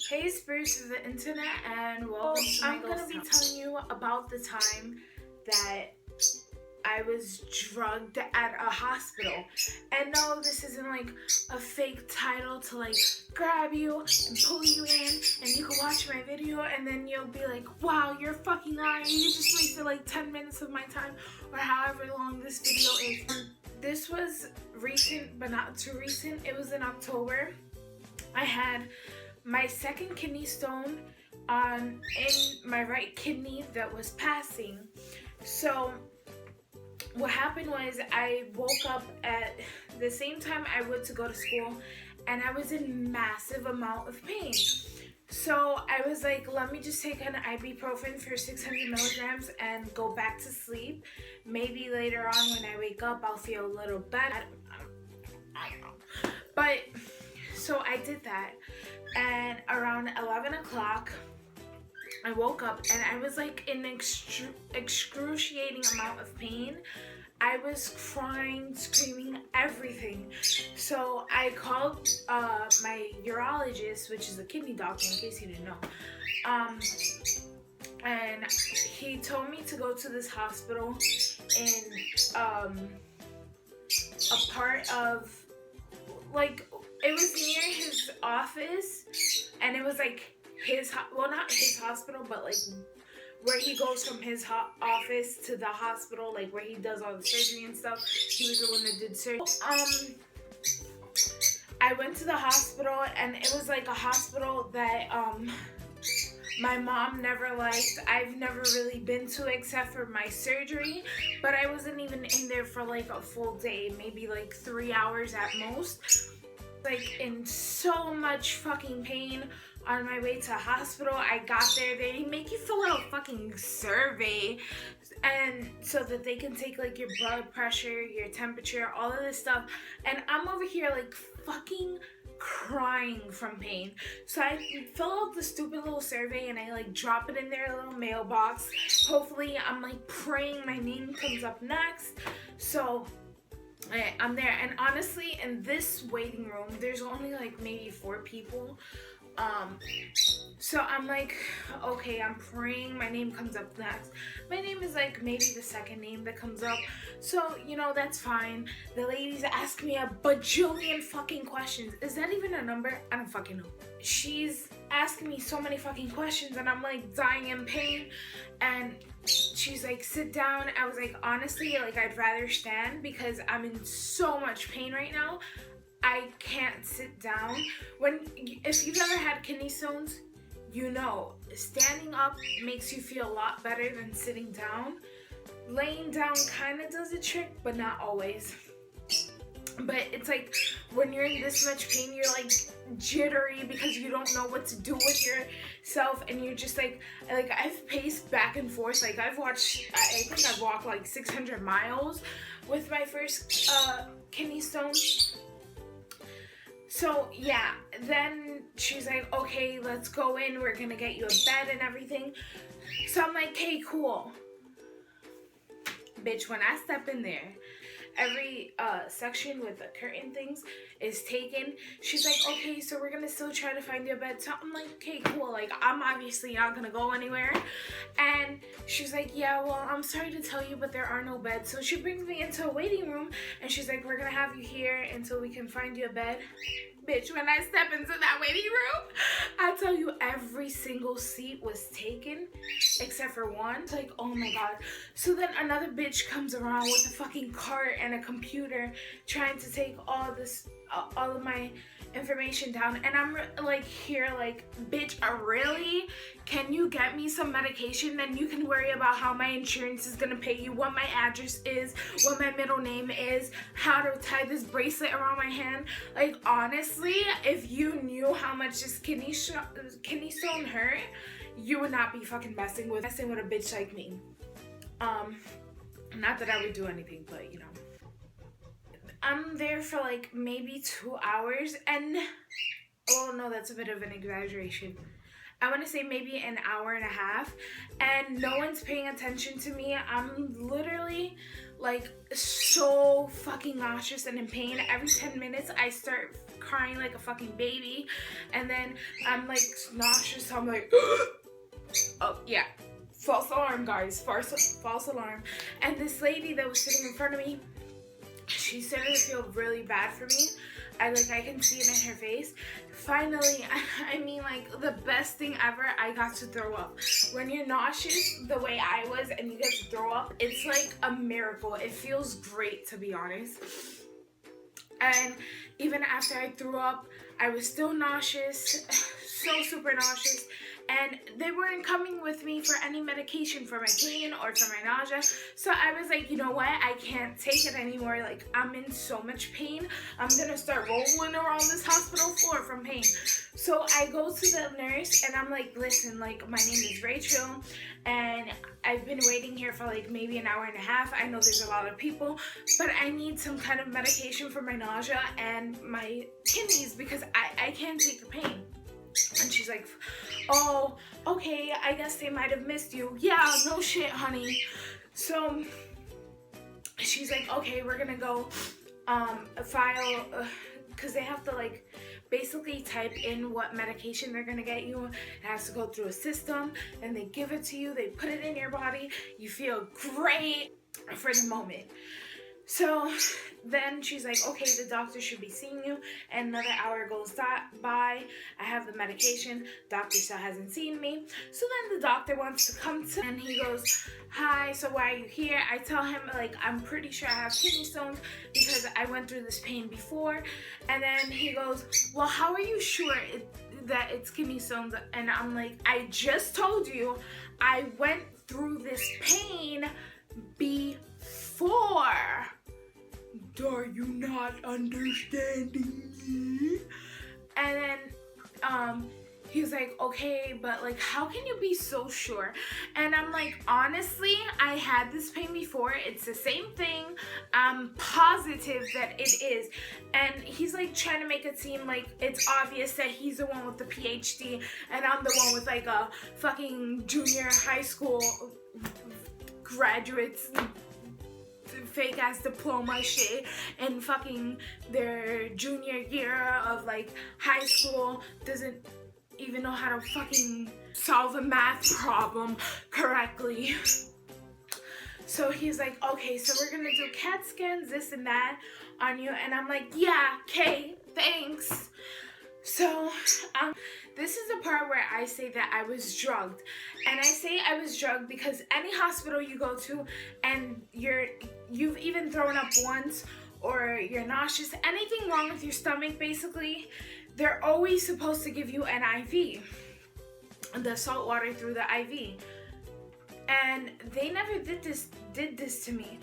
Hey Spruce of the internet, and welcome to my I'm gonna be telling you about the time that I was drugged at a hospital. And no, this isn't like a fake title to like grab you and pull you in and you can watch my video and then you'll be like, wow, you're fucking lying. You just wasted like 10 minutes of my time or however long this video is. This was recent, but not too recent. It was in October. I had my second kidney stone in my right kidney that was passing. So what happened was I woke up at the same time I went to go to school and I was in massive amount of pain. So I was like, let me just take an ibuprofen for 600 milligrams and go back to sleep. Maybe later on when I wake up, I'll feel a little better. I don't know. But so I did that, and around 11 o'clock, I woke up and I was like in excruciating amount of pain. I was crying, screaming, everything. So I called my urologist, which is a kidney doctor in case you didn't know. And he told me to go to this hospital in a part of, like, it was near his office, and it was like not his hospital, but like where he goes from his office to the hospital, like where he does all the surgery and stuff. He was the one that did surgery. I went to the hospital, and it was like a hospital that my mom never liked. I've never really been to except for my surgery, but I wasn't even in there for like a full day, maybe like 3 hours at most. Like in so much fucking pain on my way to hospital. I got there, they make you fill out a fucking survey, and so that they can take like your blood pressure, your temperature, all of this stuff, and I'm over here like fucking crying from pain. So I fill out the stupid little survey and I like drop it in their little mailbox. Hopefully I'm like praying my name comes up next. So I'm there, and honestly in this waiting room there's only like maybe 4 people. So I'm like, okay, I'm praying my name comes up next. My name is like maybe the second name that comes up, so you know, that's fine. The ladies ask me a bajillion fucking questions. Is that even a number? I don't fucking know. She's asking me so many fucking questions and I'm like dying in pain, and she's like, sit down. I was like, honestly, like I'd rather stand because I'm in so much pain right now. I can't sit down. If you've ever had kidney stones, you know, standing up makes you feel a lot better than sitting down. Laying down kind of does a trick, but not always. But it's like when you're in this much pain, you're like jittery because you don't know what to do with yourself, and you're just like I've paced back and forth. Like I think I've walked like 600 miles with my first kidney stone. So yeah, then she's like, okay, let's go in. We're gonna get you a bed and everything. So I'm like, okay, cool. Bitch, when I step in there, every section with the curtain things is taken. She's like, okay, so we're gonna still try to find you a bed. So I'm like, okay, cool. Like, I'm obviously not gonna go anywhere. And she's like, yeah, well, I'm sorry to tell you, but there are no beds. So she brings me into a waiting room, and she's like, we're gonna have you here until we can find you a bed. Bitch, when I step into that waiting room, I tell you, every single seat was taken except for one. It's like, oh my god. So then another bitch comes around with a fucking cart and a computer trying to take all of my information down, and I'm like here like, bitch, really? Can you get me some medication? Then you can worry about how my insurance is gonna pay you, what my address is, what my middle name is, how to tie this bracelet around my hand. Like, honestly, if you knew how much this kidney stone hurt, you would not be fucking messing with a bitch like me. Not that I would do anything, but you know. I'm there for like maybe 2 hours, and oh no, that's a bit of an exaggeration. I want to say maybe an hour and a half, and no one's paying attention to me. I'm literally like so fucking nauseous and in pain. Every 10 minutes I start crying like a fucking baby. And then I'm like nauseous, so I'm like, oh yeah. False alarm, guys. False alarm. And this lady that was sitting in front of me, she started to feel really bad for me. I can see it in her face. Finally, I mean, like, the best thing ever, I got to throw up. When you're nauseous the way I was and you get to throw up, it's like a miracle. It feels great, to be honest. And even after I threw up, I was still nauseous, so super nauseous. And they weren't coming with me for any medication for my pain or for my nausea. So I was like, you know what? I can't take it anymore. Like, I'm in so much pain. I'm gonna start rolling around this hospital floor from pain. So I go to the nurse and I'm like, listen, like, my name is Rachel and I've been waiting here for like maybe an hour and a half. I know there's a lot of people, but I need some kind of medication for my nausea and my kidneys because I can't take the pain. And she's like, oh, okay, I guess they might have missed you. Yeah, no shit, honey. So she's like, okay, we're gonna go file, because they have to like basically type in what medication they're gonna get you. It has to go through a system, and they give it to you, they put it in your body, you feel great for the moment. So then she's like, okay, the doctor should be seeing you. And another hour goes by. I have the medication. Doctor still hasn't seen me. So then the doctor wants to come to, and he goes, hi, so why are you here? I tell him, like, I'm pretty sure I have kidney stones because I went through this pain before. And then he goes, well, how are you sure that it's kidney stones? And I'm like, I just told you I went through this pain before. Are you not understanding me? And then he was like, okay, but like, how can you be so sure? And I'm like, honestly, I had this pain before. It's the same thing. I'm positive that it is. And he's like trying to make it seem like it's obvious that he's the one with the PhD and I'm the one with like a fucking junior high school graduates fake ass diploma shit and fucking their junior year of like high school doesn't even know how to fucking solve a math problem correctly. So he's like, okay, so we're gonna do CAT scans, this and that on you. And I'm like, yeah, okay, thanks. So this is the part where I say that I was drugged. And I say I was drugged because any hospital you go to and you've even thrown up once or you're nauseous, anything wrong with your stomach basically, they're always supposed to give you an IV, the salt water through the IV. And they never did this to me.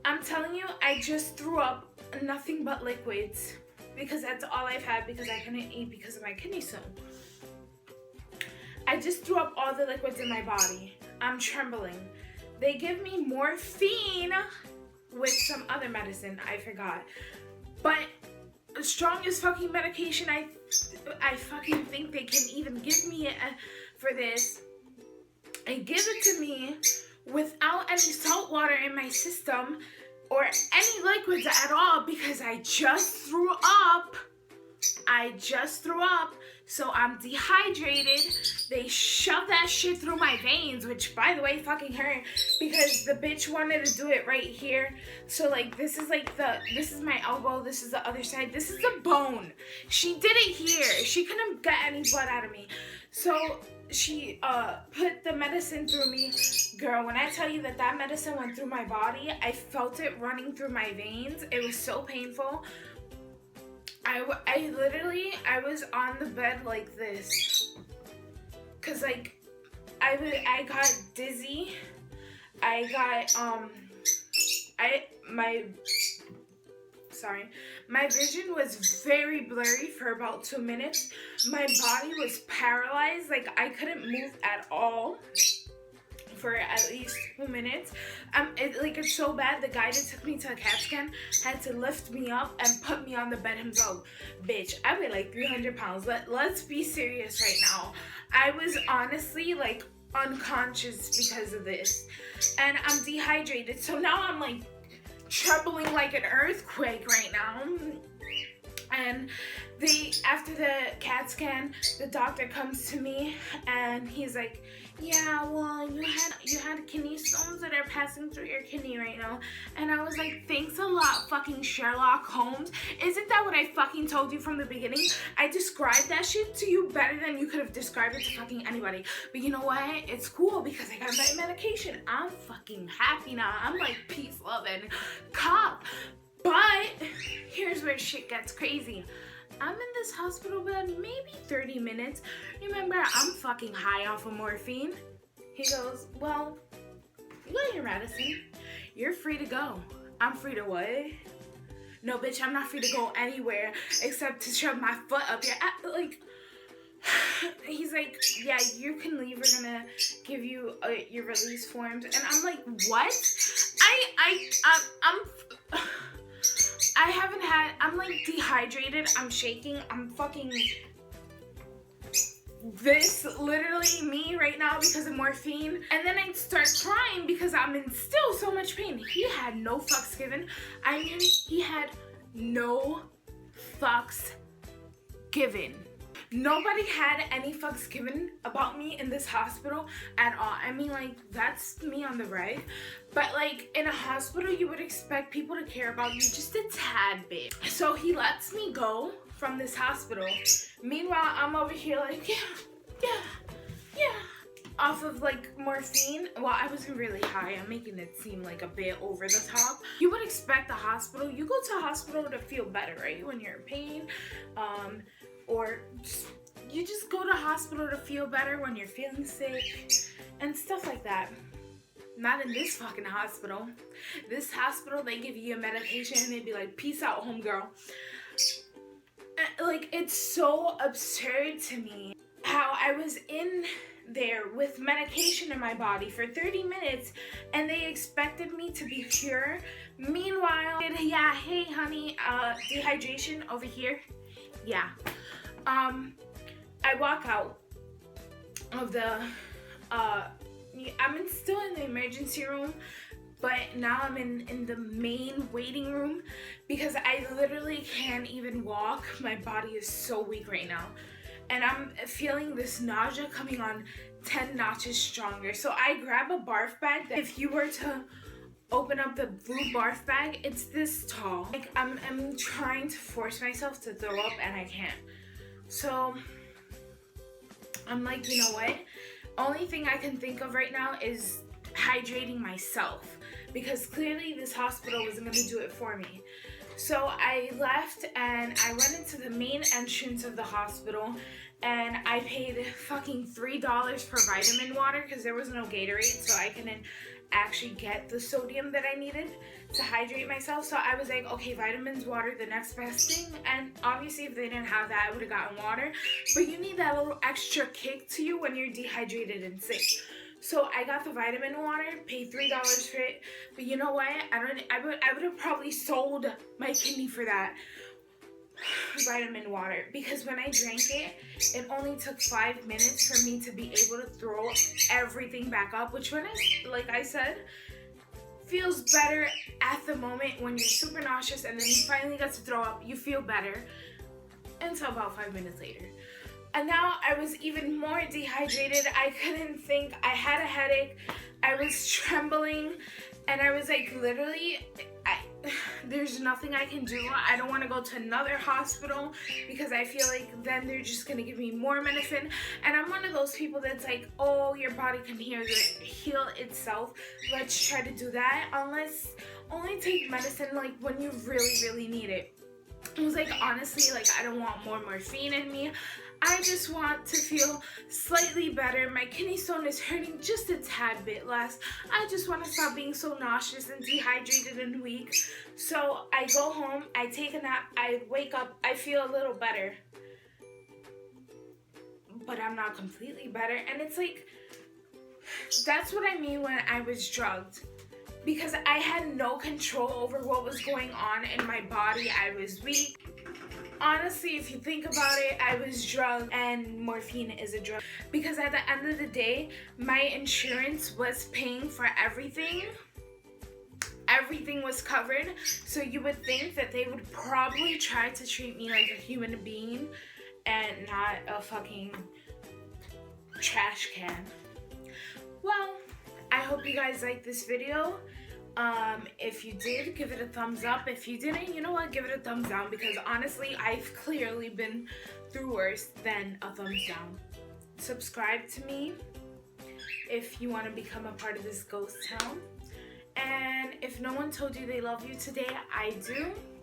I'm telling you, I just threw up nothing but liquids because that's all I've had because I couldn't eat because of my kidney stone. I just threw up all the liquids in my body. I'm trembling. They give me morphine with some other medicine, I forgot. But the strongest fucking medication I fucking think they can even give me for this, and give it to me without any salt water in my system or any liquids at all because I just threw up. So I'm dehydrated. They shoved that shit through my veins, which by the way fucking hurt because the bitch wanted to do it right here. So like this is my elbow, this is the other side, this is the bone. She did it here. She couldn't get any blood out of me. So she put the medicine through me. Girl, when I tell you that medicine went through my body, I felt it running through my veins. It was so painful. I was on the bed like this, cause like I got dizzy. I got my vision was very blurry for about 2 minutes. My body was paralyzed, like I couldn't move at all for at least 2 minutes. It's so bad, the guy that took me to a CAT scan had to lift me up and put me on the bed himself. Bitch, I weigh like 300 pounds. Let's be serious right now. I was honestly like unconscious because of this. And I'm dehydrated. So now I'm like trembling like an earthquake right now. And after the CAT scan, the doctor comes to me and he's like, yeah, well, you had kidney stones that are passing through your kidney right now. And I was like, thanks a lot, fucking Sherlock Holmes. Isn't that what I fucking told you from the beginning? I described that shit to you better than you could have described it to fucking anybody. But you know what? It's cool because I got my medication. I'm fucking happy now. I'm like peace, love, and cop. But here's where shit gets crazy. I'm in this hospital bed maybe 30 minutes. Remember, I'm fucking high off of morphine. He goes, well, you got your medicine. You're free to go. I'm free to what? No, bitch, I'm not free to go anywhere except to shove my foot up your ass. Like, he's like, yeah, you can leave. We're gonna give you your release forms. And I'm like, what? I'm like dehydrated, I'm shaking, I'm fucking this, literally me right now because of morphine. And then I start crying because I'm in still so much pain. He had no fucks given. I mean, he had no fucks given. Nobody had any fucks given about me in this hospital at all. I mean, like, that's me on the right. But, like, in a hospital, you would expect people to care about you just a tad bit. So he lets me go from this hospital. Meanwhile, I'm over here like, yeah. Off of, like, morphine. Well, I wasn't really high. I'm making it seem like a bit over the top. You would expect the hospital. You go to a hospital to feel better, right? When you're in pain. Or you just go to hospital to feel better when you're feeling sick and stuff like that. Not in this fucking hospital. This hospital, they give you a medication and they be like, peace out, homegirl. Like, it's so absurd to me how I was in there with medication in my body for 30 minutes and they expected me to be pure. Meanwhile, yeah, hey honey, dehydration over here. Yeah. I walk out of the, still in the emergency room, but now I'm in the main waiting room because I literally can't even walk. My body is so weak right now. And I'm feeling this nausea coming on 10 notches stronger. So I grab a barf bag that if you were to open up the blue barf bag, it's this tall. Like, I'm trying to force myself to throw up and I can't. So I'm like, you know what? Only thing I can think of right now is hydrating myself because clearly this hospital wasn't going to do it for me. So I left and I went into the main entrance of the hospital and I paid fucking $3 for vitamin water because there was no Gatorade, so I couldn't actually get the sodium that I needed to hydrate myself. So I was like, okay, vitamins, water, the next best thing. And obviously if they didn't have that, I would have gotten water. But you need that little extra kick to you when you're dehydrated and sick. So I got the vitamin water, paid $3 for it. But you know what? I would have probably sold my kidney for that vitamin water because when I drank it, it only took 5 minutes for me to be able to throw everything back up, which like I said, feels better at the moment when you're super nauseous and then you finally get to throw up, you feel better until about 5 minutes later. And now I was even more dehydrated. I couldn't think. I had a headache. I was trembling and I was like, literally, there's nothing I can do. I don't want to go to another hospital because I feel like then they're just going to give me more medicine. And I'm one of those people that's like, oh, your body can heal itself. Let's try to do that. Unless only take medicine like when you really, really need it. I was like, honestly, like I don't want more morphine in me. I just want to feel slightly better. My kidney stone is hurting just a tad bit less. I just want to stop being so nauseous and dehydrated and weak. So I go home, I take a nap, I wake up, I feel a little better. But I'm not completely better. And it's like, that's what I mean when I was drugged. Because I had no control over what was going on in my body. I was weak. Honestly, if you think about it, I was drugged and morphine is a drug. Because at the end of the day, my insurance was paying for everything. everything was covered. So you would think that they would probably try to treat me like a human being and not a fucking trash can. Well, I hope you guys liked this video. If you did, give it a thumbs up. If you didn't, you know what, give it a thumbs down, because honestly, I've clearly been through worse than a thumbs down. Subscribe to me if you want to become a part of this ghost town. And if no one told you they love you today, I do.